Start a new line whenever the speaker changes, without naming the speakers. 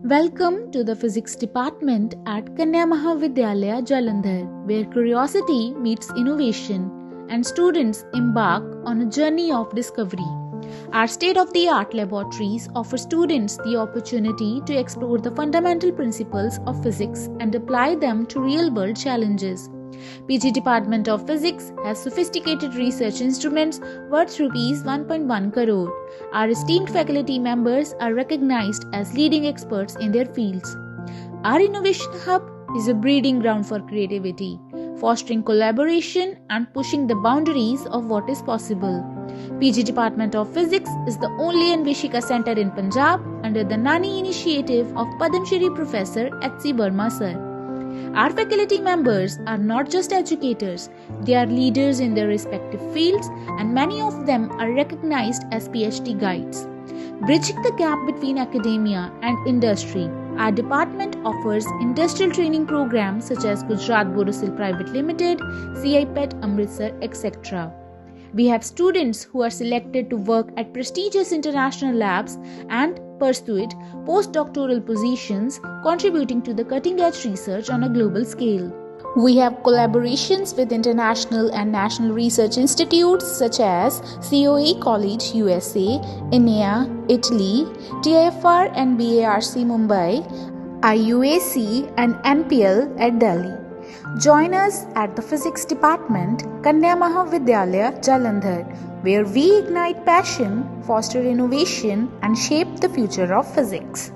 Welcome to the Physics Department at Kanya Maha Vidyalaya, Jalandhar, where curiosity meets innovation and students embark on a journey of discovery. Our state-of-the-art laboratories offer students the opportunity to explore the fundamental principles of physics and apply them to real-world challenges. PG Department of Physics has sophisticated research instruments worth Rs 1.1 crore. Our esteemed faculty members are recognized as leading experts in their fields. Our innovation hub is a breeding ground for creativity, fostering collaboration and pushing the boundaries of what is possible. PG Department of Physics is the only Anveshika center in Punjab under the NANI initiative of Padam Shri Professor Verma Sir. Our faculty members are not just educators, they are leaders in their respective fields, and many of them are recognized as PhD guides. Bridging the gap between academia and industry, our department offers industrial training programs such as Gujarat Borosil Private Limited, CIPET Amritsar, etc. We have students who are selected to work at prestigious international labs and pursue postdoctoral positions, contributing to the cutting-edge research on a global scale. We have collaborations with international and national research institutes such as COA College USA, INEA, Italy, TIFR and BARC Mumbai, IUAC and NPL at Delhi. Join us at the Physics Department, Kanya Maha Vidyalaya, Jalandhar, where we ignite passion, foster innovation, and shape the future of physics.